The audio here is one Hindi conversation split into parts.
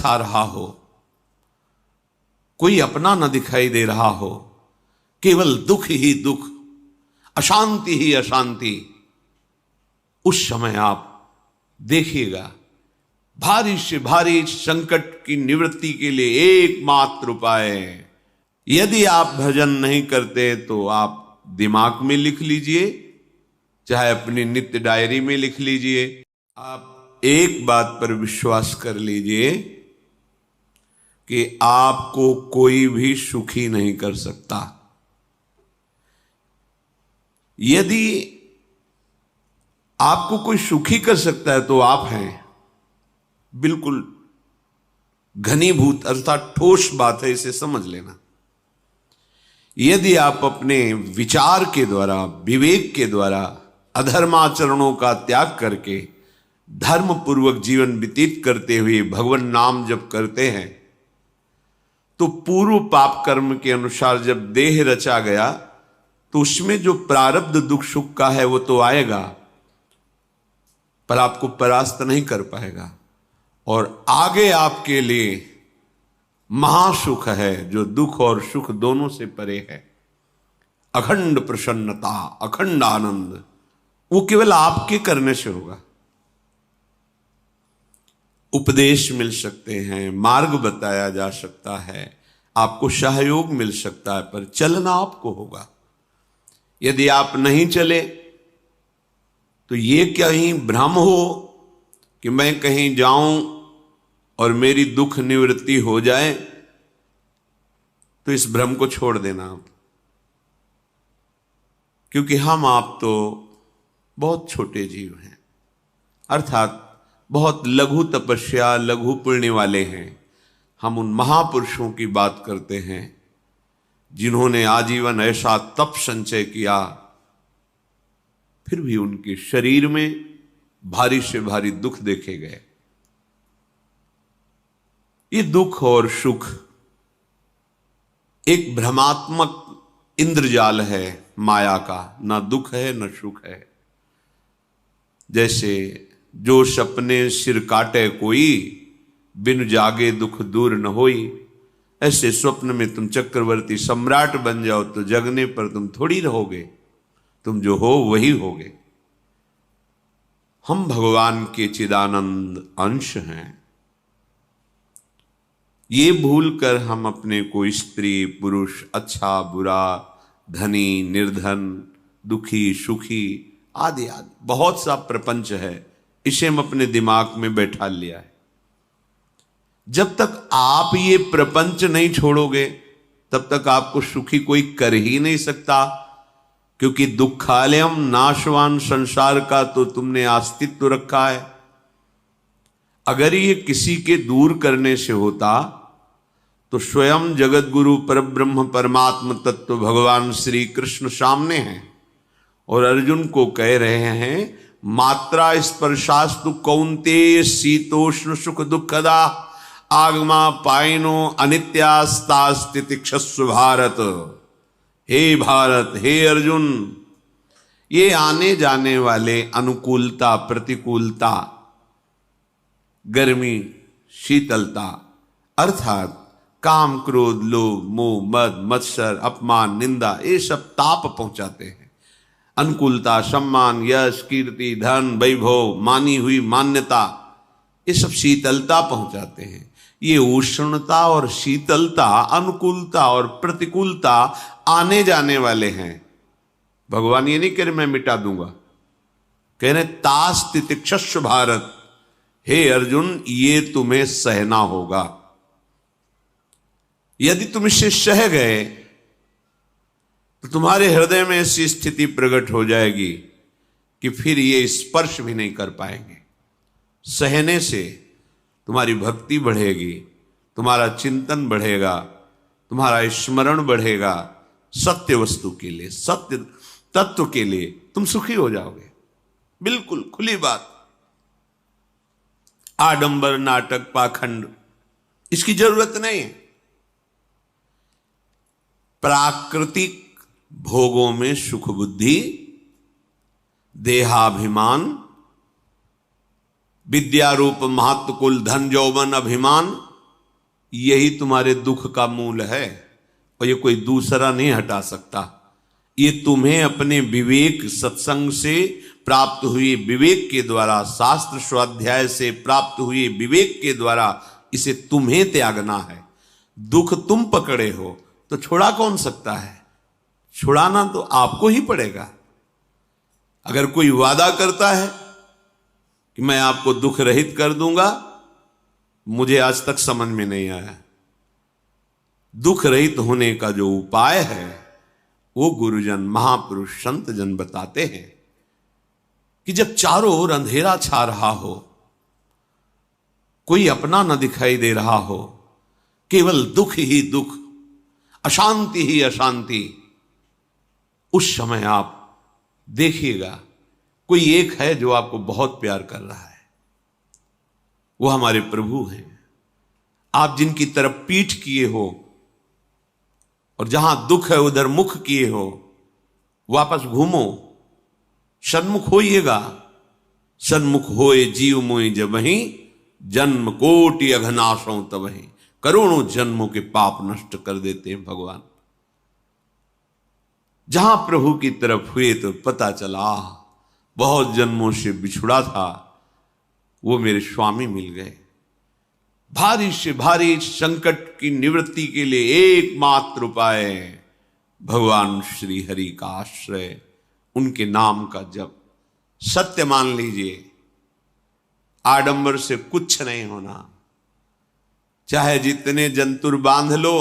छा रहा हो, कोई अपना न दिखाई दे रहा हो, केवल दुख ही दुख, अशांति ही अशांति, उस समय आप देखिएगा भारी से भारी संकट की निवृत्ति के लिए एकमात्र उपाय है। यदि आप भजन नहीं करते तो आप दिमाग में लिख लीजिए, चाहे अपनी नित्य डायरी में लिख लीजिए। आप एक बात पर विश्वास कर लीजिए कि आपको कोई भी सुखी नहीं कर सकता। यदि आपको कोई सुखी कर सकता है तो आप हैं। बिल्कुल घनीभूत अर्थात ठोस बात है, इसे समझ लेना। यदि आप अपने विचार के द्वारा, विवेक के द्वारा अधर्माचरणों का त्याग करके धर्म पूर्वक जीवन व्यतीत करते हुए भगवान नाम जप करते हैं, तो पूर्व पाप कर्म के अनुसार जब देह रचा गया तो उसमें जो प्रारब्ध दुख सुख का है वो तो आएगा, पर आपको परास्त नहीं कर पाएगा। और आगे आपके लिए महासुख है जो दुख और सुख दोनों से परे है। अखंड प्रसन्नता, अखंड आनंद, वो केवल आपके करने से होगा। उपदेश मिल सकते हैं, मार्ग बताया जा सकता है, आपको सहयोग मिल सकता है, पर चलना आपको होगा। यदि आप नहीं चले तो ये कहीं भ्रम हो कि मैं कहीं जाऊं और मेरी दुख निवृत्ति हो जाए, तो इस भ्रम को छोड़ देना आप। क्योंकि हम आप तो बहुत छोटे जीव हैं, अर्थात बहुत लघु तपस्या, लघु पुण्य वाले हैं। हम उन महापुरुषों की बात करते हैं जिन्होंने आजीवन ऐसा तप संचय किया, फिर भी उनके शरीर में भारी से भारी दुख देखे गए। ये दुख और सुख एक भ्रमात्मक इंद्रजाल है माया का, ना दुख है न सुख है। जैसे जो सपने सिर काटे कोई, बिन जागे दुख दूर न होई। ऐसे स्वप्न में तुम चक्रवर्ती सम्राट बन जाओ तो जगने पर तुम थोड़ी रहोगे, तुम जो हो वही होगे। हम भगवान के चिदानंद अंश हैं। ये भूलकर हम अपने को स्त्री पुरुष, अच्छा बुरा, धनी निर्धन, दुखी सुखी आदि आदि बहुत सा प्रपंच है, इसे हम अपने दिमाग में बैठा लिया है। जब तक आप ये प्रपंच नहीं छोड़ोगे तब तक आपको सुखी कोई कर ही नहीं सकता, क्योंकि दुखालयम नाशवान संसार का तो तुमने अस्तित्व रखा है। अगर ये किसी के दूर करने से होता तो स्वयं जगत गुरु परब्रह्म परमात्म तत्व भगवान श्री कृष्ण सामने हैं और अर्जुन को कह रहे हैं, मात्रा स्पर्शास्तु कौन्तेय शीतोष्ण सुख दुखदा आगमा पायनो अनित्यास्तास्तितिक्षस्व भारत। हे भारत, हे अर्जुन, ये आने जाने वाले अनुकूलता प्रतिकूलता, गर्मी शीतलता, अर्थात काम क्रोध लोभ मोह मद मत्सर अपमान निंदा, ये सब ताप पहुंचाते हैं। अनुकूलता सम्मान यश कीर्ति धन वैभव मानी हुई मान्यता, ये सब शीतलता पहुंचाते हैं। ये उष्णता और शीतलता, अनुकूलता और प्रतिकूलता आने जाने वाले हैं। भगवान ये नहीं कह रहे मैं मिटा दूंगा, कह रहे तास तितिक्षस्व भारत। हे अर्जुन, ये तुम्हें सहना होगा। यदि तुम इसे सह गए तो तुम्हारे हृदय में ऐसी स्थिति प्रकट हो जाएगी कि फिर ये स्पर्श भी नहीं कर पाएंगे। सहने से तुम्हारी भक्ति बढ़ेगी, तुम्हारा चिंतन बढ़ेगा, तुम्हारा स्मरण बढ़ेगा, सत्य वस्तु के लिए, सत्य तत्व के लिए तुम सुखी हो जाओगे। बिल्कुल खुली बात। आडंबर नाटक पाखंड इसकी जरूरत नहीं है। प्राकृतिक भोगों में सुख बुद्धि, देहाभिमान, विद्या रूप महत्व कुल धन यौवन अभिमान, यही तुम्हारे दुख का मूल है और ये कोई दूसरा नहीं हटा सकता। ये तुम्हें अपने विवेक सत्संग से प्राप्त हुए विवेक के द्वारा, शास्त्र स्वाध्याय से प्राप्त हुए विवेक के द्वारा इसे तुम्हें त्यागना है। दुख तुम पकड़े हो तो छुड़ा कौन सकता है? छुड़ाना तो आपको ही पड़ेगा। अगर कोई वादा करता है कि मैं आपको दुख रहित कर दूंगा, मुझे आज तक समझ में नहीं आया। दुख रहित होने का जो उपाय है वो गुरुजन, महापुरुष, संत जन बताते हैं कि जब चारों ओर अंधेरा छा रहा हो, कोई अपना न दिखाई दे रहा हो, केवल दुख ही दुख, अशांति ही अशांति, उस समय आप देखिएगा कोई एक है जो आपको बहुत प्यार कर रहा है। वो हमारे प्रभु हैं। आप जिनकी तरफ पीठ किए हो और जहां दुख है उधर मुख किए हो, वापस घूमो, सन्मुख होइएगा। सन्मुख होए जीव मोहि जबहि, जन्म कोटि अघनाशों तबहि। करोड़ों जन्मों के पाप नष्ट कर देते हैं भगवान। जहां प्रभु की तरफ हुए तो पता चला बहुत जन्मों से बिछुड़ा था, वो मेरे स्वामी मिल गए। भारी से भारी संकट की निवृत्ति के लिए एकमात्र उपाय भगवान श्री हरि का आश्रय, उनके नाम का जप। सत्य मान लीजिए, आडंबर से कुछ नहीं होना। चाहे जितने जंतुर बांध लो,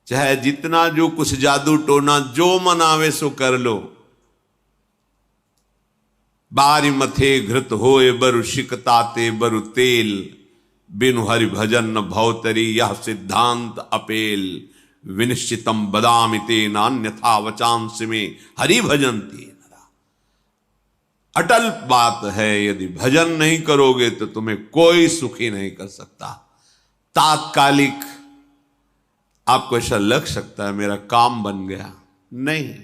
चाहे जितना जो कुछ जादू टोना जो मन आवे सो कर लो, बारी मथे घृत होए बरु शिकताते बरु तेल, बिनु हरि भजन न भवतरी यह सिद्धांत अपेल। विनिश्चितम बदामिते नान्यथा वचांस में हरि भजंती। अटल बात है, यदि भजन नहीं करोगे तो तुम्हें कोई सुखी नहीं कर सकता। तात्कालिक आपको ऐसा लग सकता है मेरा काम बन गया, नहीं,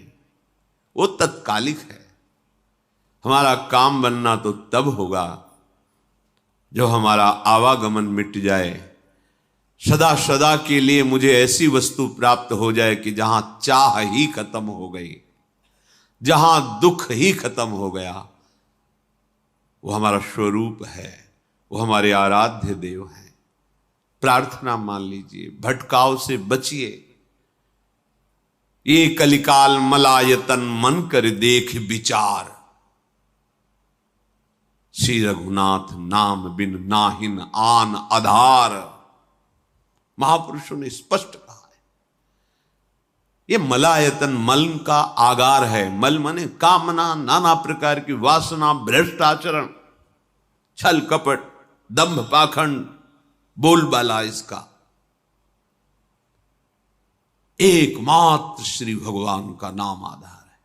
वो तत्कालिक है। हमारा काम बनना तो तब होगा जो हमारा आवागमन मिट जाए, सदा सदा के लिए मुझे ऐसी वस्तु प्राप्त हो जाए कि जहां चाह ही खत्म हो गई, जहां दुख ही खत्म हो गया। वो हमारा स्वरूप है, वो हमारे आराध्य देव हैं। प्रार्थना मान लीजिए, भटकाव से बचिए। ये कलिकाल मलायतन मन कर देख विचार, श्री रघुनाथ नाम बिन नाहिन आन आधार। महापुरुषों ने स्पष्ट कहा है। ये मलायतन मल का आगार है। मल माने कामना, नाना प्रकार की वासना, भ्रष्ट आचरण, छल कपट, दंभ पाखंड, बोलबाला, इसका एकमात्र श्री भगवान का नाम आधार है।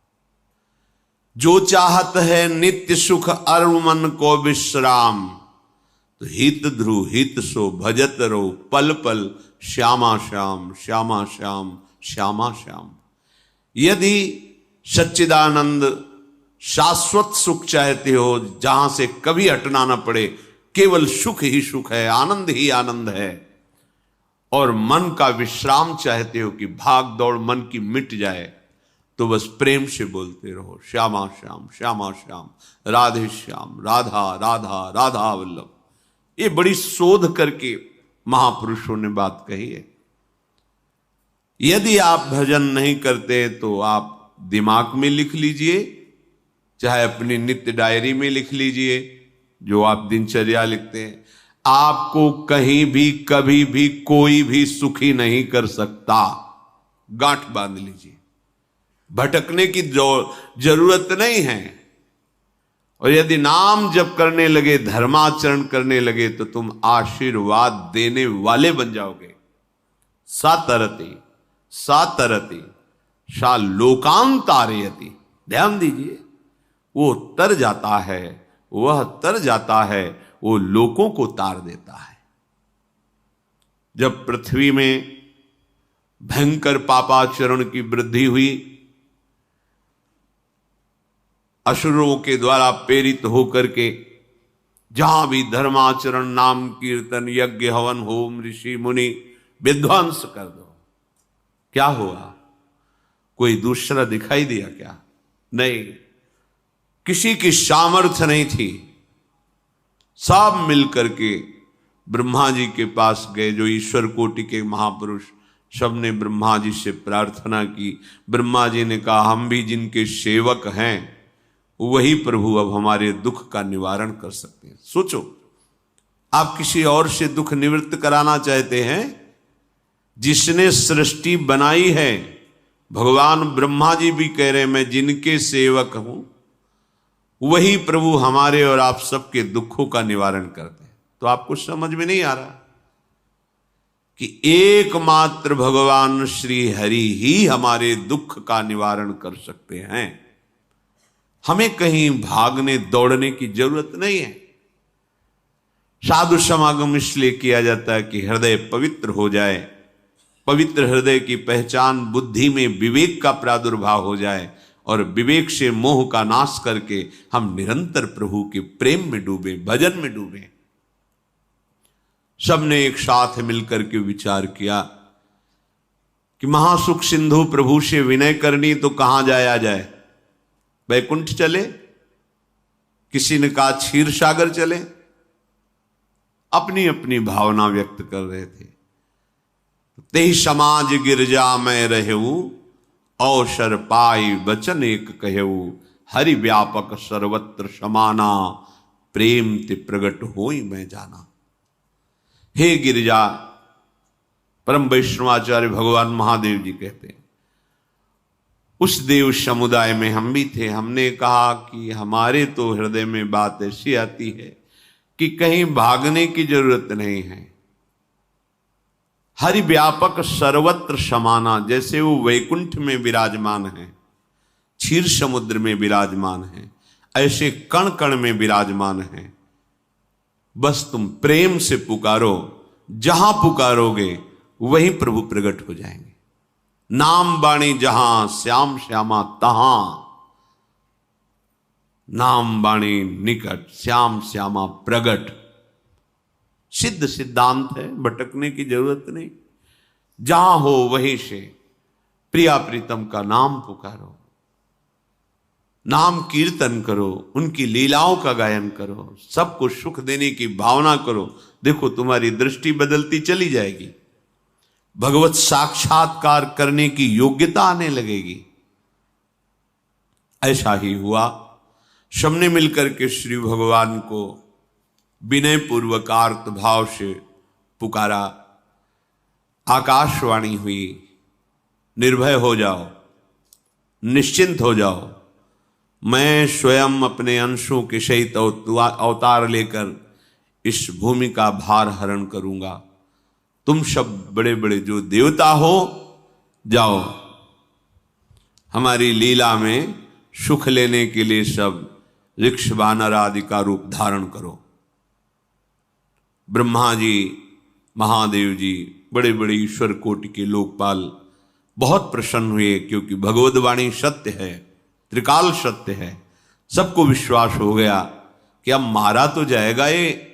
जो चाहत है नित्य सुख अरु मन को विश्राम, तो हित ध्रुव हित सो भजत रो पल पल श्यामा श्याम श्यामा श्याम श्यामा श्याम। यदि सच्चिदानंद शाश्वत सुख चाहते हो, जहां से कभी हटना ना पड़े, केवल सुख ही सुख है, आनंद ही आनंद है, और मन का विश्राम चाहते हो कि भाग दौड़ मन की मिट जाए, तो बस प्रेम से बोलते रहो श्यामा श्याम श्यामा श्याम, राधे श्याम, राधा राधा राधा वल्लभ। ये बड़ी शोध करके महापुरुषों ने बात कही है। यदि आप भजन नहीं करते तो आप दिमाग में लिख लीजिए, चाहे अपनी नित्य डायरी में लिख लीजिए, जो आप दिनचर्या लिखते हैं। आपको कहीं भी कभी भी कोई भी सुखी नहीं कर सकता। गांठ बांध लीजिए, भटकने की जरूरत नहीं है। और यदि नाम जप करने लगे, धर्माचरण करने लगे, तो तुम आशीर्वाद देने वाले बन जाओगे। सातरति सातरति सा लोकांतारयति। ध्यान दीजिए, वो तर जाता है, वह तर जाता है, वो लोकों को तार देता है। जब पृथ्वी में भयंकर पापाचरण की वृद्धि हुई, असुरों के द्वारा प्रेरित होकर के जहां भी धर्माचरण, नाम कीर्तन, यज्ञ, हवन, होम, ऋषि मुनि विध्वंस कर दो। क्या हुआ? कोई दूसरा दिखाई दिया क्या? नहीं, किसी की सामर्थ्य नहीं थी। सब मिलकर के ब्रह्मा जी के पास गए, जो ईश्वर कोटि के महापुरुष, सबने ब्रह्मा जी से प्रार्थना की। ब्रह्मा जी ने कहा, हम भी जिनके सेवक हैं वही प्रभु अब हमारे दुख का निवारण कर सकते हैं। सोचो, आप किसी और से दुख निवृत्त कराना चाहते हैं? जिसने सृष्टि बनाई है, भगवान ब्रह्मा जी भी कह रहे हैं मैं जिनके सेवक हूं वही प्रभु हमारे और आप सबके दुखों का निवारण करते हैं। तो आपको समझ में नहीं आ रहा कि एकमात्र भगवान श्री हरि ही हमारे दुख का निवारण कर सकते हैं। हमें कहीं भागने दौड़ने की जरूरत नहीं है। साधु समागम इसलिए किया जाता है कि हृदय पवित्र हो जाए। पवित्र हृदय की पहचान बुद्धि में विवेक का प्रादुर्भाव हो जाए और विवेक से मोह का नाश करके हम निरंतर प्रभु के प्रेम में डूबे, भजन में डूबे। सबने एक साथ मिलकर के विचार किया कि महासुख सिंधु प्रभु से विनय करनी तो कहां जाया जाए? वैकुंठ चले, किसी ने कहा क्षीर सागर चले। अपनी अपनी भावना व्यक्त कर रहे थे। तेहि समाज गिरजा में रहू, अवसर पाई वचन एक कहू, हरि व्यापक सर्वत्र समाना, प्रेम ते प्रगट होई मैं जाना। हे गिरजा, परम वैष्णवाचार्य भगवान महादेव जी कहते हैं, उस देव समुदाय में हम भी थे। हमने कहा कि हमारे तो हृदय में बात ऐसी आती है कि कहीं भागने की जरूरत नहीं है। हरि व्यापक सर्वत्र समाना, जैसे वो वैकुंठ में विराजमान है, क्षीर समुद्र में विराजमान है, ऐसे कण कण में विराजमान है। बस तुम प्रेम से पुकारो, जहां पुकारोगे वहीं प्रभु प्रकट हो जाएंगे। नाम बाणी जहां, श्याम श्यामा तहां। नाम बाणी निकट, श्याम श्यामा प्रगट। सिद्ध सिद्धांत है, भटकने की जरूरत नहीं। जहां हो वहीं से प्रिया प्रीतम का नाम पुकारो, नाम कीर्तन करो, उनकी लीलाओं का गायन करो, सबको सुख देने की भावना करो। देखो तुम्हारी दृष्टि बदलती चली जाएगी, भगवत साक्षात्कार करने की योग्यता आने लगेगी। ऐसा ही हुआ। सबने मिलकर के श्री भगवान को विनय पूर्वक आर्त भाव से पुकारा। आकाशवाणी हुई, निर्भय हो जाओ, निश्चिंत हो जाओ, मैं स्वयं अपने अंशों के सहित अवतार लेकर इस भूमि का भार हरण करूंगा। तुम सब बड़े बड़े जो देवता हो, जाओ हमारी लीला में सुख लेने के लिए सब ऋक्ष वानर आदि का रूप धारण करो। ब्रह्मा जी, महादेव जी, बड़े बड़े ईश्वर कोटि के लोकपाल बहुत प्रसन्न हुए, क्योंकि भगवद वाणी सत्य है, त्रिकाल सत्य है। सबको विश्वास हो गया कि अब मारा तो जाएगा ये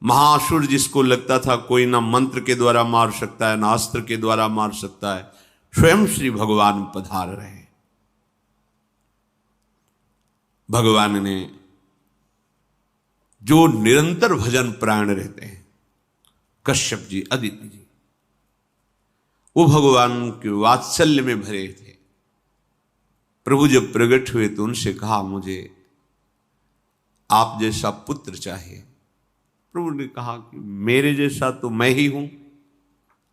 महासुर, जिसको लगता था कोई ना मंत्र के द्वारा मार सकता है ना अस्त्र के द्वारा मार सकता है। स्वयं श्री भगवान पधार रहे। भगवान ने जो निरंतर भजन प्राण रहते हैं, कश्यप जी, अदिति जी, वो भगवान के वात्सल्य में भरे थे। प्रभु जब प्रकट हुए तो उनसे कहा, मुझे आप जैसा पुत्र चाहिए। प्रभु ने कहा कि मेरे जैसा तो मैं ही हूं,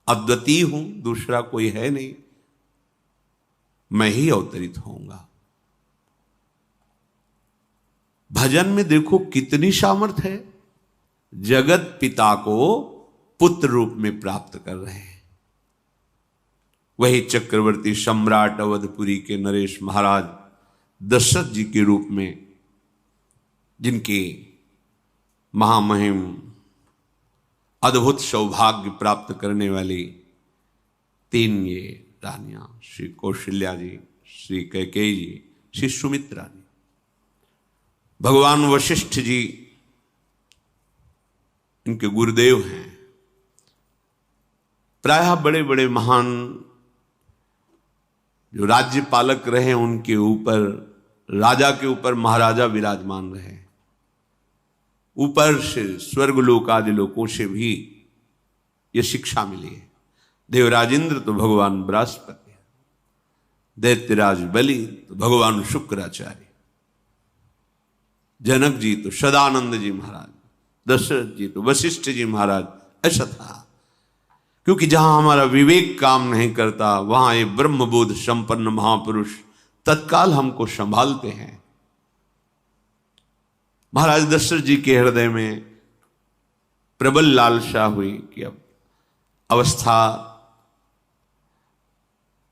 अद्वितीय हूं, दूसरा कोई है नहीं, मैं ही अवतरित होऊंगा। भजन में देखो कितनी सामर्थ है। जगत पिता को पुत्र रूप में प्राप्त कर रहे हैं। वही चक्रवर्ती सम्राट अवधपुरी के नरेश महाराज दशरथ जी के रूप में, जिनके महामहिम अद्भुत सौभाग्य प्राप्त करने वाली तीन ये रानियां, श्री कौशल्या जी, श्री कैकेयी जी, श्री सुमित्रा जी। भगवान वशिष्ठ जी इनके गुरुदेव हैं। प्रायः बड़े बड़े महान जो राज्य पालक रहे उनके ऊपर, राजा के ऊपर महाराजा विराजमान रहे। ऊपर से स्वर्गलोक आदि लोकों से भी ये शिक्षा मिली है। देवराजेंद्र तो भगवान बृहस्पति, दैत्यराज बलि तो भगवान शुक्राचार्य, जनक जी तो सदानंद जी महाराज, दशरथ जी तो वशिष्ठ जी महाराज। ऐसा था, क्योंकि जहां हमारा विवेक काम नहीं करता वहां ये ब्रह्मबोध संपन्न महापुरुष तत्काल हमको संभालते हैं। महाराज दशरथ जी के हृदय में प्रबल लालसा हुई कि अब अवस्था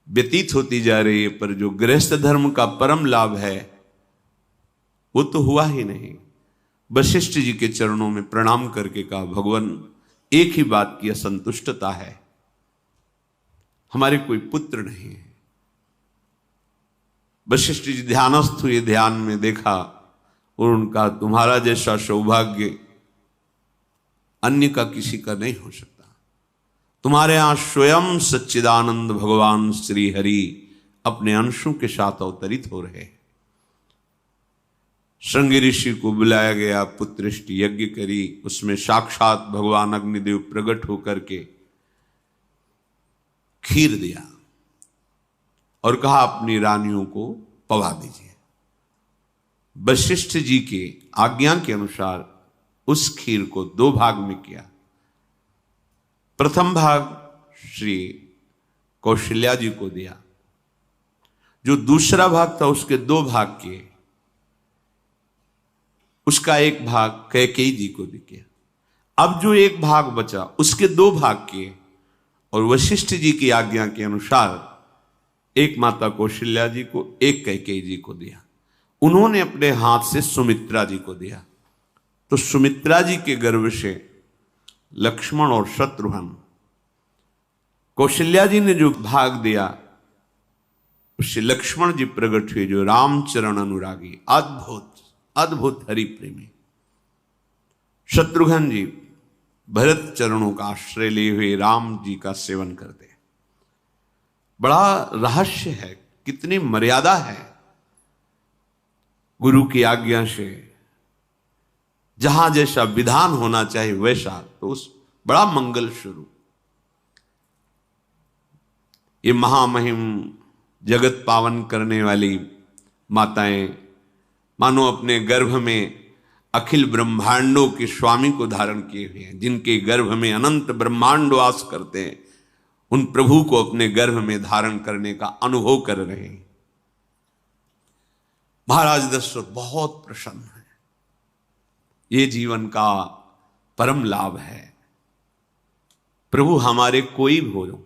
व्यतीत होती जा रही है, पर जो गृहस्थ धर्म का परम लाभ है वो तो हुआ ही नहीं। वशिष्ठ जी के चरणों में प्रणाम करके कहा, भगवान एक ही बात की असंतुष्टता है, हमारे कोई पुत्र नहीं है। वशिष्ठ जी ध्यानस्थ हुए, ध्यान में देखा और उनका, तुम्हारा जैसा सौभाग्य अन्य का किसी का नहीं हो सकता। तुम्हारे यहां स्वयं सच्चिदानंद भगवान श्री हरि अपने अंशों के साथ अवतरित हो रहे। श्रृंगी ऋषि को बुलाया गया, पुत्रेष्टि यज्ञ करी, उसमें साक्षात भगवान अग्निदेव प्रकट होकर के खीर दिया और कहा अपनी रानियों को पवा दीजिए। वशिष्ठ जी के आज्ञा के अनुसार उस खीर को 2 भाग में किया। प्रथम भाग श्री कौशल्या जी को दिया, जो दूसरा भाग था उसके 2 भाग किए, उसका 1 भाग कैकेयी जी को दिया। अब जो 1 भाग बचा उसके 2 भाग किए और वशिष्ठ जी की आज्ञा के अनुसार एक माता कौशल्या जी को, एक कैकेयी जी को दिया। उन्होंने अपने हाथ से सुमित्रा जी को दिया। तो सुमित्रा जी के गर्भ से लक्ष्मण और शत्रुघ्न, कौशल्या जी ने जो भाग दिया उससे लक्ष्मण जी प्रकट हुए, जो रामचरण अनुरागी, अद्भुत अद्भुत हरि प्रेमी। शत्रुघ्न जी भरत चरणों का आश्रय लिए हुए राम जी का सेवन करते। बड़ा रहस्य है, कितनी मर्यादा है गुरु की आज्ञा से। जहां जैसा विधान होना चाहिए वैसा, तो उस बड़ा मंगल शुरू। ये महामहिम जगत पावन करने वाली माताएं मानो अपने गर्भ में अखिल ब्रह्मांडों के स्वामी को धारण किए हुए हैं, जिनके गर्भ में अनंत ब्रह्मांड वास करते हैं, उन प्रभु को अपने गर्भ में धारण करने का अनुभव कर रहे हैं। महाराज दशरथ बहुत प्रसन्न है। ये जीवन का परम लाभ है। प्रभु हमारे कोई भी हो,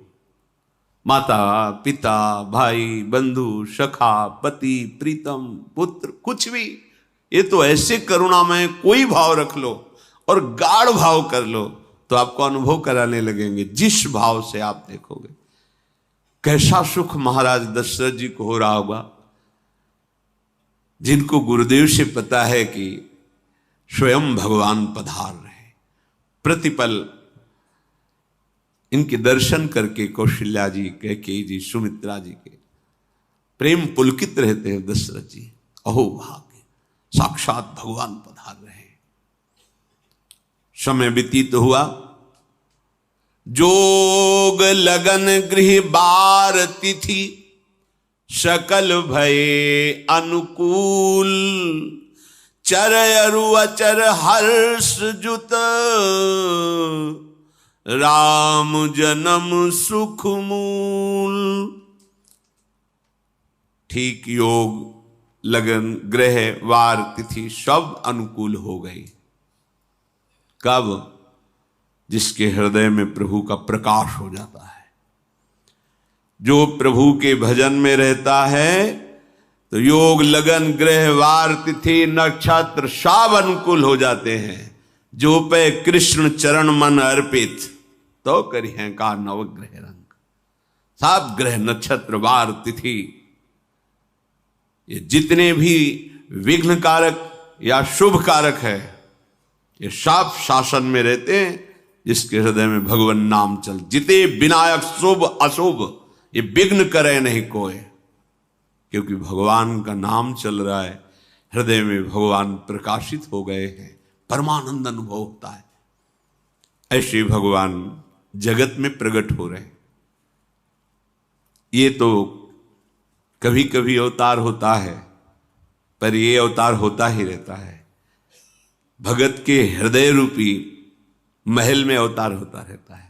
माता पिता भाई बंधु सखा पति प्रीतम पुत्र, कुछ भी, ये तो ऐसे करुणामय कोई भाव रख लो और गाढ़ भाव कर लो तो आपको अनुभव कराने लगेंगे। जिस भाव से आप देखोगे कैसा सुख महाराज दशरथ जी को हो रहा होगा, जिनको गुरुदेव से पता है कि स्वयं भगवान पधार रहे। प्रतिपल इनके दर्शन करके कौशल्या जी, कैकेयी जी, सुमित्रा जी के प्रेम पुलकित रहते हैं। दशरथ जी, अहो भाग्य, साक्षात भगवान पधार रहे। समय व्यतीत हुआ, जोग लगन गृह बार तिथि, सकल भये अनुकूल, चर अरु अचर हर्ष जुत, राम जन्म सुख मूल। ठीक योग लगन ग्रह वार तिथि सब अनुकूल हो गई। कब? जिसके हृदय में प्रभु का प्रकाश हो जाता है। जो प्रभु के भजन में रहता है तो योग लगन ग्रह वार तिथि नक्षत्र सब अनुकूल हो जाते हैं। जो पे कृष्ण चरण मन अर्पित, तो करी हैं का नवग्रह रंग। सब ग्रह नक्षत्र वार तिथि, ये जितने भी विघ्न कारक या शुभ कारक है, ये सब शासन में रहते हैं जिसके हृदय में भगवान नाम चल। जिते विनायक शुभ अशुभ ये विघ्न करे नहीं कोई, क्योंकि भगवान का नाम चल रहा है, हृदय में भगवान प्रकाशित हो गए हैं, परमानंद अनुभव होता है। ऐसे भगवान जगत में प्रकट हो रहे हैं। ये तो कभी कभी अवतार होता है, पर ये अवतार होता ही रहता है। भगत के हृदय रूपी महल में अवतार होता रहता है।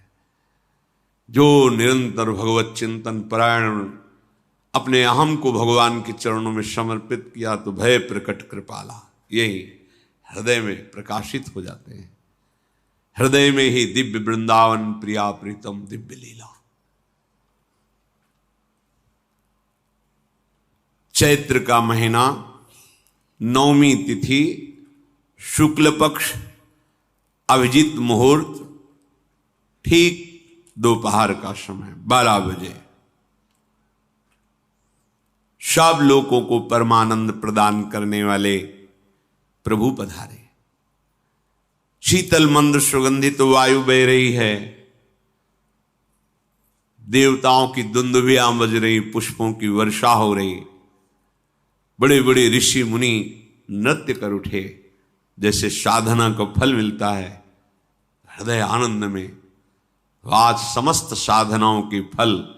जो निरंतर भगवत चिंतन परायण अपने अहम को भगवान के चरणों में समर्पित किया तो भय प्रकट कृपाला, यही हृदय में प्रकाशित हो जाते हैं। हृदय में ही दिव्य वृंदावन प्रिया प्रीतम दिव्य लीला। चैत्र का महीना, नवमी तिथि, शुक्ल पक्ष, अभिजीत मुहूर्त, ठीक दोपहर का समय 12 बजे सब लोगों को परमानंद प्रदान करने वाले प्रभु पधारे। शीतल मंद सुगंधित वायु बह रही है, देवताओं की दुंदुभियां बज रही, पुष्पों की वर्षा हो रही, बड़े बड़े ऋषि मुनि नृत्य कर उठे। जैसे साधना को फल मिलता है हृदय आनंद में, आज समस्त साधनाओं के फल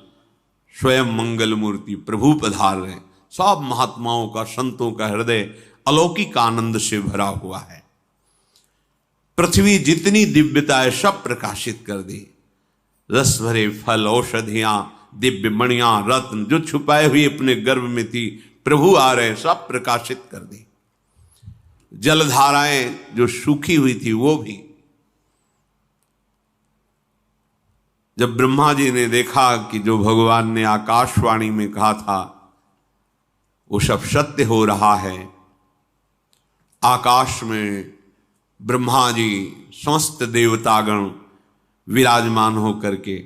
स्वयं मंगल मूर्ति प्रभु पधार रहे। सब महात्माओं का, संतों का हृदय अलौकिक आनंद से भरा हुआ है। पृथ्वी जितनी दिव्यता है सब प्रकाशित कर दी। रस भरे फल, औषधियां, दिव्य मणियां, रत्न जो छुपाए हुए अपने गर्भ में थी, प्रभु आ रहे, सब प्रकाशित कर दी। जलधाराएं जो सूखी हुई थी वो भी। जब ब्रह्मा जी ने देखा कि जो भगवान ने आकाशवाणी में कहा था वो सब सत्य हो रहा है, आकाश में ब्रह्मा जी समस्त देवतागण विराजमान होकर के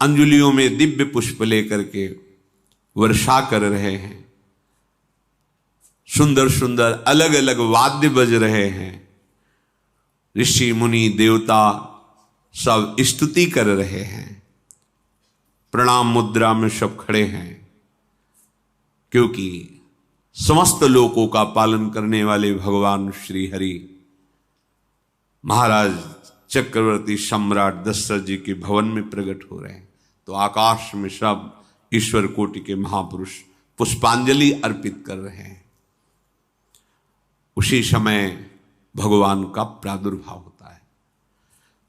अंजलियों में दिव्य पुष्प लेकर के वर्षा कर रहे हैं। सुंदर सुंदर अलग अलग वाद्य बज रहे हैं। ऋषि मुनि देवता सब स्तुति कर रहे हैं। प्रणाम मुद्रा में सब खड़े हैं, क्योंकि समस्त लोकों का पालन करने वाले भगवान श्री हरि महाराज चक्रवर्ती सम्राट दशरथ जी के भवन में प्रकट हो रहे हैं। तो आकाश में सब ईश्वर कोटि के महापुरुष पुष्पांजलि अर्पित कर रहे हैं। उसी समय भगवान का प्रादुर्भाव होता है।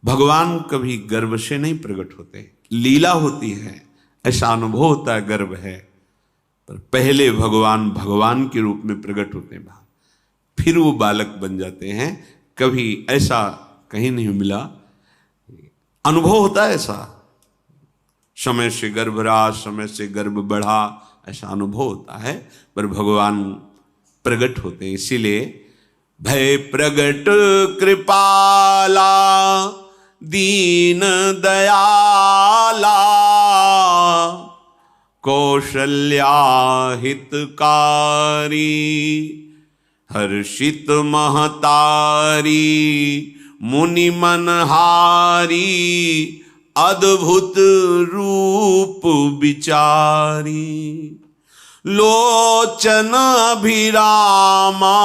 भगवान कभी गर्भ से नहीं प्रकट होते, लीला होती है, ऐसा अनुभव होता है गर्भ है, पर पहले भगवान भगवान के रूप में प्रकट होते हैं, फिर वो बालक बन जाते हैं। कभी ऐसा कहीं नहीं मिला, अनुभव होता है ऐसा, समय से गर्भ रहा, समय से गर्भ बढ़ा, ऐसा अनुभव होता है, पर भगवान प्रकट होते हैं। इसीलिए भय प्रगट कृपाला दीन दयाला कौशल्या हितकारी हर्षित महतारी मुनि मनहारी अद्भुत रूप विचारी लोचन अभिरामा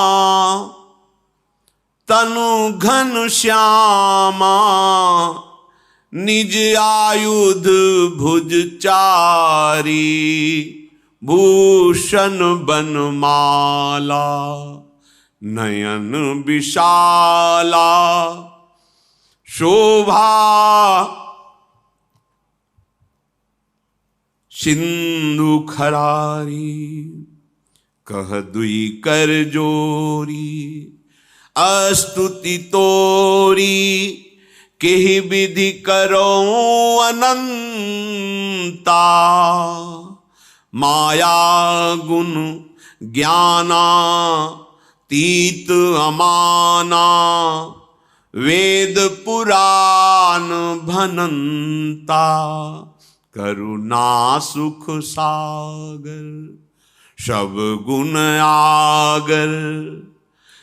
तनु घन श्यामा निज आयुध भुज चारी भूषण बनमाला नयन विशाला शोभा सिंधु खरारी कह दुई कर जोरी अस्तुति तोरी केहि विधि करो अनंता माया गुण ज्ञाना तीत अमाना वेद पुराण भनंता करुणा सुख सागर सब गुण आगर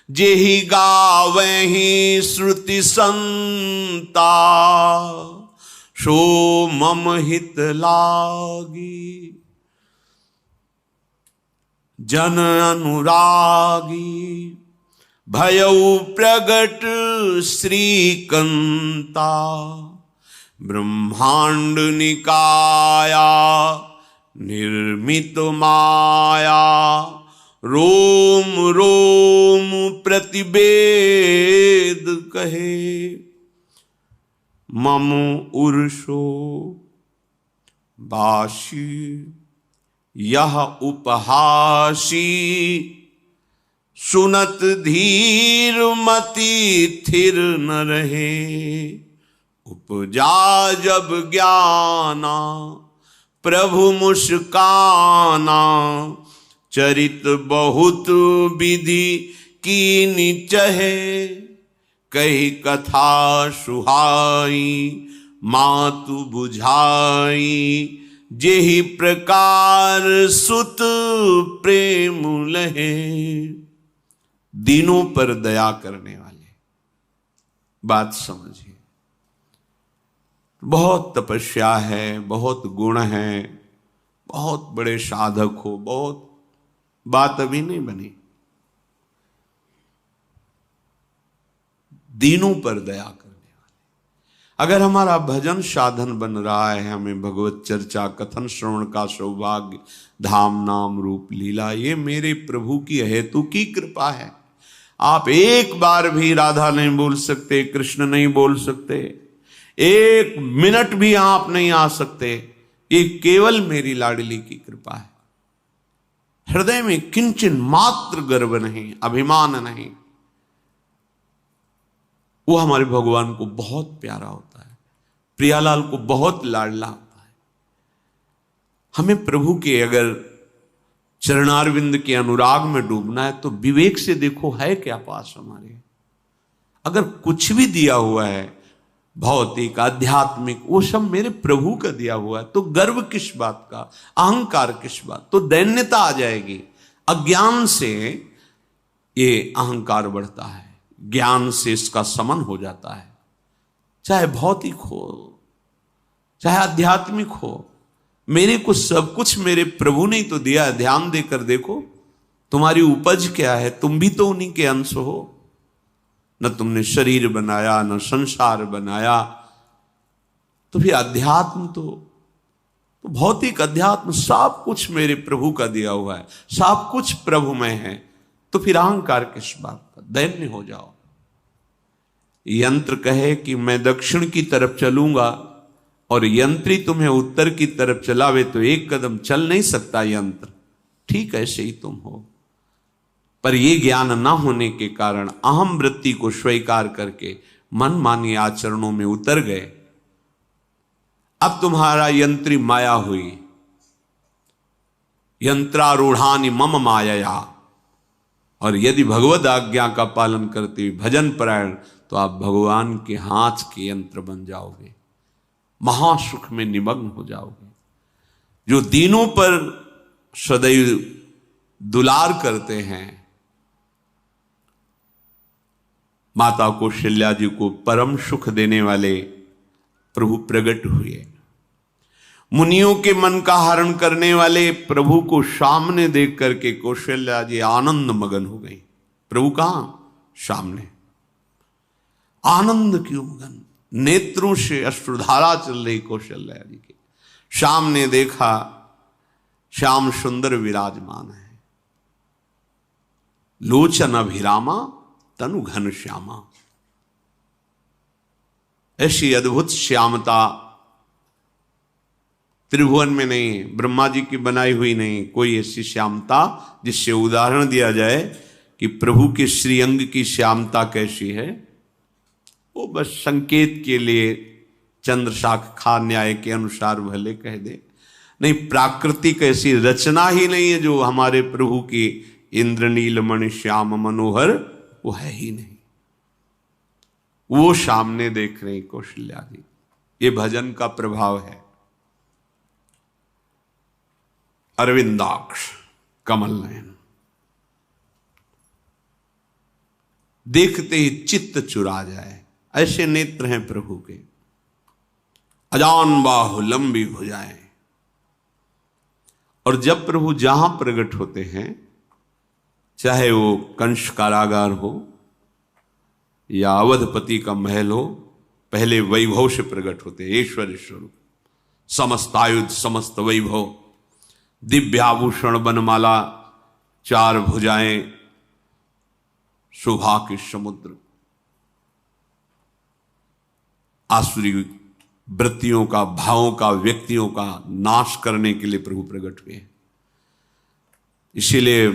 जेहि गावहि श्रुति संता, सो मम हित लागी। जन अनुरागी भयउ प्रगट श्रीकंता, ब्रह्मांड निकाया निर्मित माया, रोम रोम प्रतिवेद कहे। मम उर्षो बाशी यह उपहासी, सुनत धीर मति थिर न रहे। उपजा जब ज्ञाना प्रभु मुस्काना, चरित बहुत विधि कीनि चहे। कही कथा सुहाई मातु बुझाई, जेहि प्रकार सुत प्रेम लहे। दीनों पर दया करने वाले, बात समझिए। बहुत तपस्या है, बहुत गुण है, बहुत बड़े साधक हो, बहुत बात अभी नहीं बनी। दीनों पर दया करने वाले। अगर हमारा भजन साधन बन रहा है, हमें भगवत चर्चा कथन श्रवण का सौभाग्य, धाम नाम रूप लीला, ये मेरे प्रभु की हेतु की कृपा है। आप एक बार भी राधा नहीं बोल सकते, कृष्ण नहीं बोल सकते, एक मिनट भी आप नहीं आ सकते, ये केवल मेरी लाडली की कृपा है। हृदय में किंचन मात्र गर्व नहीं, अभिमान नहीं। वो हमारे भगवान को बहुत प्यारा होता है, प्रियालाल को बहुत लाडला होता है। हमें प्रभु के अगर चरणारविंद के अनुराग में डूबना है तो विवेक से देखो है क्या पास हमारे। अगर कुछ भी दिया हुआ है भौतिक आध्यात्मिक, वो सब मेरे प्रभु का दिया हुआ है, तो गर्व किस बात का, अहंकार किस बात, तो दैन्यता आ जाएगी। अज्ञान से ये अहंकार बढ़ता है, ज्ञान से इसका समन हो जाता है। चाहे भौतिक हो चाहे आध्यात्मिक हो, मेरे को सब कुछ मेरे प्रभु ने तो दिया है। ध्यान देकर देखो तुम्हारी उपज क्या है, तुम भी तो उन्हीं के अंश हो। न तुमने शरीर बनाया, न संसार बनाया, तो फिर अध्यात्म तो भौतिक अध्यात्म सब कुछ मेरे प्रभु का दिया हुआ है, सब कुछ प्रभु में है, तो फिर अहंकार किस बात का, दैन्य हो जाओ। यंत्र कहे कि मैं दक्षिण की तरफ चलूंगा और यंत्री तुम्हें उत्तर की तरफ चलावे तो एक कदम चल नहीं सकता यंत्र, ठीक ऐसे ही तुम हो। पर यह ज्ञान न होने के कारण अहम वृत्ति को स्वीकार करके मनमानी आचरणों में उतर गए। अब तुम्हारा यंत्री माया हुई, यंत्रारूढ़ानि मम मायया। और यदि भगवद आज्ञा का पालन करते हुए भजन परायण, तो आप भगवान के हाथ के यंत्र बन जाओगे, महासुख में निमग्न हो जाओगे। जो दीनों पर सदैव दुलार करते हैं, माता कौशल्या जी को परम सुख देने वाले प्रभु प्रकट हुए। मुनियों के मन का हरण करने वाले प्रभु को सामने देख करके कौशल्या जी आनंद मगन हो गई। प्रभु कहां? सामने। आनंद क्यों मगन, नेत्रों से अश्रुधारा चल रही कौशल्या जी के सामने देखा, श्याम सुंदर विराजमान है, लोचन अभिरामा तनु घन श्यामा। ऐसी अद्भुत श्यामता त्रिभुवन में नहीं, ब्रह्मा जी की बनाई हुई नहीं कोई ऐसी श्यामता जिससे उदाहरण दिया जाए कि प्रभु के श्रीअंग की श्यामता कैसी है। वो बस संकेत के लिए चंद्र शाखा न्याय के अनुसार भले कह दे, नहीं प्राकृतिक ऐसी रचना ही नहीं है जो हमारे प्रभु की इंद्रनील मणि श्याम मनोहर, वो है ही नहीं। वो सामने देख रही कौशल्या जी, ये भजन का प्रभाव है। अरविंदाक्ष कमल नयन, देखते ही चित्त चुरा जाए, ऐसे नेत्र हैं प्रभु के। अजान बाहु लंबी भुजाएं। और जब प्रभु जहां प्रकट होते हैं, चाहे वो कंस कारागार हो या अवधपति का महल हो, पहले वैभव से प्रकट होते हैं। ऐश्वर्य स्वरूप, समस्त आयुध, समस्त वैभव, दिव्याभूषण, बनमाला, 4 भुजाएं, शोभा के समुद्र, आसुरी वृत्तियों का, भावों का, व्यक्तियों का नाश करने के लिए प्रभु प्रकट हुए। इसीलिए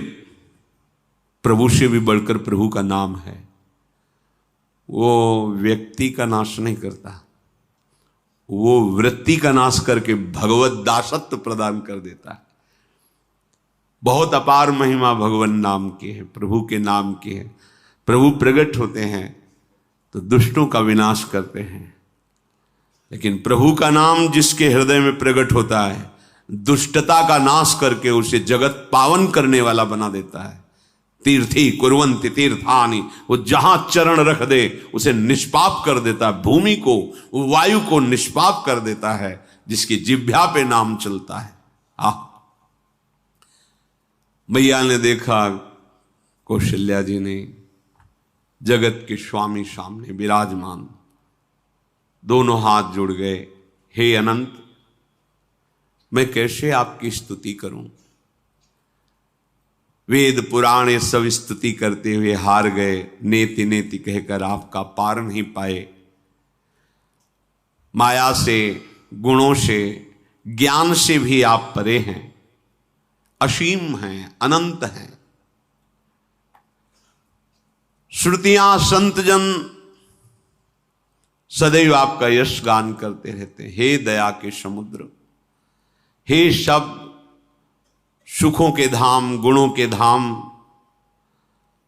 प्रभु से भी बढ़कर प्रभु का नाम है। वो व्यक्ति का नाश नहीं करता, वो वृत्ति का नाश करके भगवत दासत्व प्रदान कर देता है। बहुत अपार महिमा भगवान नाम की है, प्रभु के नाम की है। प्रभु प्रकट होते हैं तो दुष्टों का विनाश करते हैं, लेकिन प्रभु का नाम जिसके हृदय में प्रकट होता है, दुष्टता का नाश करके उसे जगत पावन करने वाला बना देता है। तीर्थी कुर्वन्ति तीर्थानि, वो जहां चरण रख दे उसे निष्पाप कर देता है। भूमि को, वायु को निष्पाप कर देता है जिसकी जिह्वा पे नाम चलता है। मैया ने देखा, कौशल्या जी ने, जगत के स्वामी सामने विराजमान, दोनों हाथ जुड़ गए। हे अनंत, मैं कैसे आपकी स्तुति करूं? वेद पुराण ये सब स्तुति करते हुए हार गए। नेति नेति कहकर आपका पार नहीं पाए। माया से, गुणों से, ज्ञान से भी आप परे हैं, असीम हैं, अनंत हैं। श्रुतियां, संतजन सदैव आपका यश गान करते रहते हैं। हे दया के समुद्र, हे शब्द, सुखों के धाम, गुणों के धाम,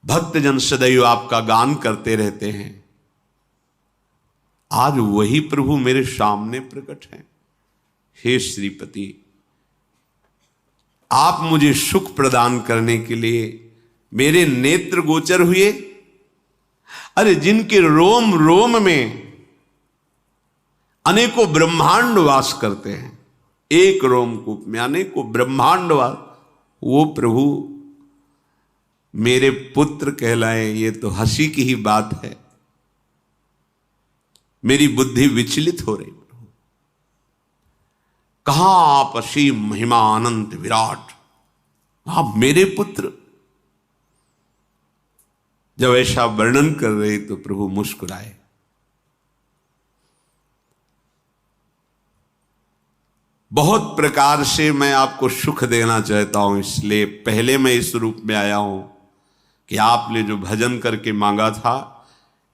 भक्तजन सदैव आपका गान करते रहते हैं। आज वही प्रभु मेरे सामने प्रकट हैं। हे श्रीपति, आप मुझे सुख प्रदान करने के लिए मेरे नेत्र गोचर हुए। अरे जिनके रोम रोम में अनेकों ब्रह्मांड वास करते हैं, एक रोमकूप में अनेकों ब्रह्मांड वास, वो प्रभु मेरे पुत्र कहलाए, ये तो हंसी की ही बात है। मेरी बुद्धि विचलित हो रही। प्रभु कहां आप असीम महिमा अनंत विराट, आप मेरे पुत्र। जब ऐसा वर्णन कर रहे तो प्रभु मुस्कुराए। बहुत प्रकार से मैं आपको सुख देना चाहता हूं, इसलिए पहले मैं इस रूप में आया हूं कि आपने जो भजन करके मांगा था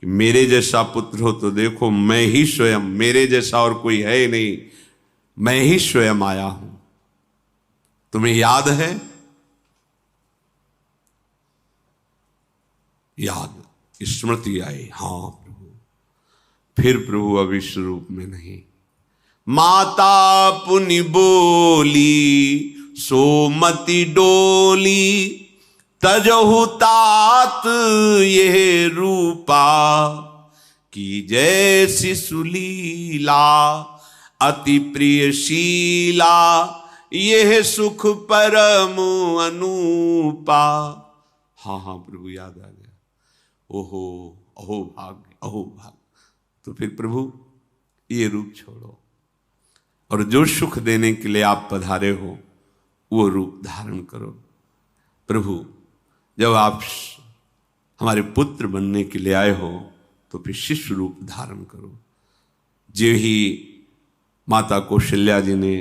कि मेरे जैसा पुत्र हो, तो देखो मैं ही स्वयं, मेरे जैसा और कोई है ही नहीं, मैं ही स्वयं आया हूं। तुम्हें याद है? याद, स्मृति आई। हाँ प्रभु। फिर प्रभु अब इस रूप में नहीं। माता पुनि बोली सोमति डोली, तजहु तात ये रूपा, की जैसी सुलीला अति प्रियशीला, यह सुख परम अनूपा। हाँ हाँ प्रभु, याद आ गया। ओहो, अहो भाग्य, अहो भाग्य। तो फिर प्रभु ये रूप छोड़ो और जो सुख देने के लिए आप पधारे हो वो रूप धारण करो। प्रभु जब आप हमारे पुत्र बनने के लिए आए हो तो फिर शिष्य रूप धारण करो। जो ही माता कौशल्या जी ने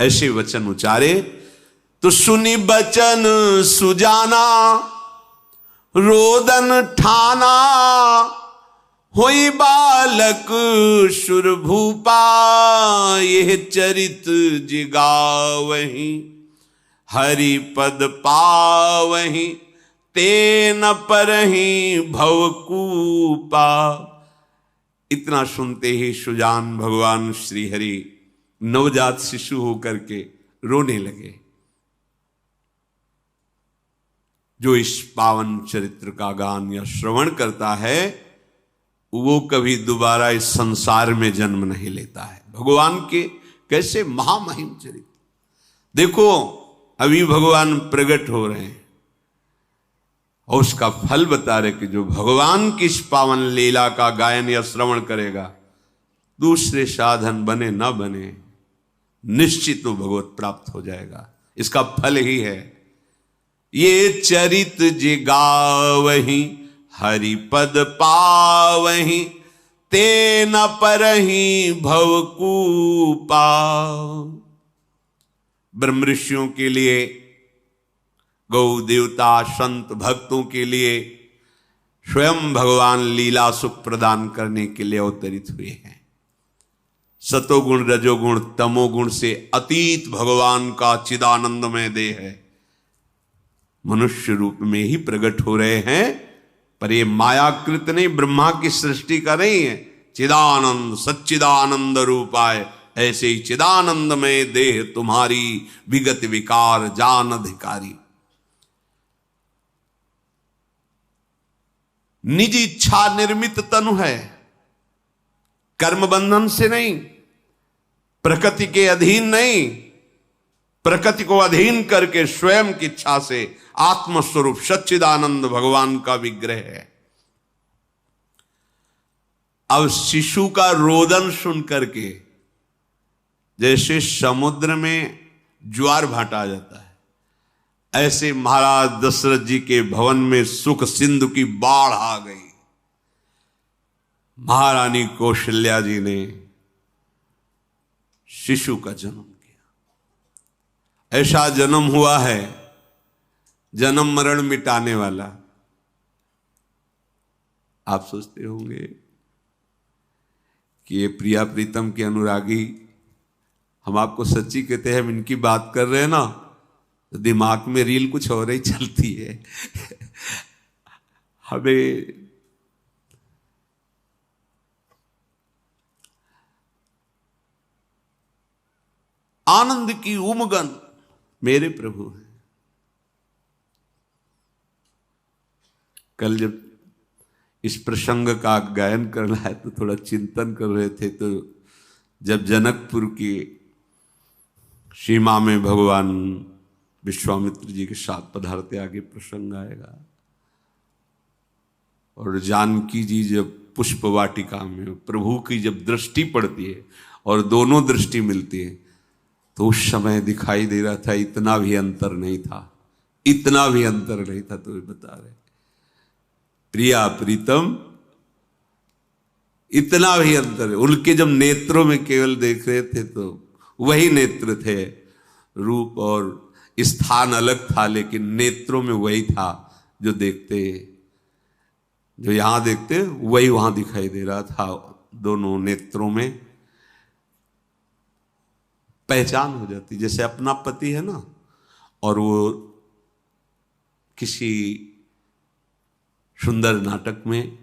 ऐसे वचन उचारे तो सुनी बचन सुजाना, रोदन ठाना, होई बालक सुरभूपा, यह चरित जिगावही, हरि पद पावही, तेन परही भवकूपा। इतना सुनते ही सुजान भगवान श्री हरि नवजात शिशु होकर के रोने लगे। जो इस पावन चरित्र का गान या श्रवण करता है वो कभी दोबारा इस संसार में जन्म नहीं लेता है। भगवान के कैसे महामहिम चरित्र, देखो अभी भगवान प्रकट हो रहे हैं और उसका फल बता रहे कि जो भगवान की इस पावन लीला का गायन या श्रवण करेगा, दूसरे साधन बने न बने, निश्चित वो भगवत प्राप्त हो जाएगा। इसका फल ही है ये चरित जे गावहीं हरि पद पावहीं, ते न परहीं भवकूपा। ब्रह्म ऋषियों के लिए, गौ देवता संत भक्तों के लिए स्वयं भगवान लीला सुख प्रदान करने के लिए अवतरित हुए हैं। सतोगुण रजोगुण तमोगुण से अतीत भगवान का चिदानंदमय देह है, मनुष्य रूप में ही प्रकट हो रहे हैं। पर ये मायाकृत नहीं, ब्रह्मा की सृष्टि का नहीं है। चिदानंद सच्चिदानंद रूपाय, ऐसे ही चिदानंदमय देह तुम्हारी विगत विकार जान अधिकारी। निज इच्छा निर्मित तनु है, कर्म बंधन से नहीं, प्रकृति के अधीन नहीं, प्रकृति को अधीन करके स्वयं की इच्छा से आत्मस्वरूप सच्चिदानंद भगवान का विग्रह है। अब शिशु का रोदन सुन करके जैसे समुद्र में ज्वार भाटा आ जाता है, ऐसे महाराज दशरथ जी के भवन में सुख सिंधु की बाढ़ आ गई। महारानी कौशल्या जी ने शिशु का जन्म किया। ऐसा जन्म हुआ है जन्म मरण मिटाने वाला। आप सोचते होंगे कि ये प्रिया प्रीतम के अनुरागी, हम आपको सच्ची कहते हैं, हम इनकी बात कर रहे हैं ना तो दिमाग में रील कुछ और ही चलती है। हमें आनंद की उमगन मेरे प्रभु है। कल जब इस प्रसंग का गायन करना है तो थोड़ा चिंतन कर रहे थे, तो जब जनकपुर की सीमा में भगवान विश्वामित्र जी के साथ पधारते, आगे प्रसंग आएगा, और जानकी जी जब पुष्प वाटिका में प्रभु की जब दृष्टि पड़ती है और दोनों दृष्टि मिलती है, तो उस समय दिखाई दे रहा था इतना भी अंतर नहीं था, इतना भी अंतर नहीं था। तो बता रहे प्रिया प्रीतम, इतना भी अंतर है। उनके जब नेत्रों में केवल देख रहे थे तो वही नेत्र थे, रूप और स्थान अलग था, लेकिन नेत्रों में वही था जो देखते, जो यहां देखते वही वहां दिखाई दे रहा था। दोनों नेत्रों में पहचान हो जाती, जैसे अपना पति है ना, और वो किसी सुंदर नाटक में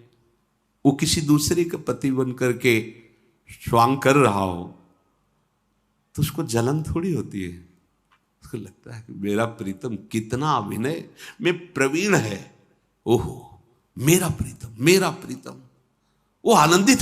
वो किसी दूसरे का पति बन करके स्वांग कर रहा हो तो उसको जलन थोड़ी होती है, उसको लगता है कि मेरा प्रीतम कितना अभिनय में प्रवीण है, ओहो मेरा प्रीतम, मेरा प्रीतम, वो आनंदित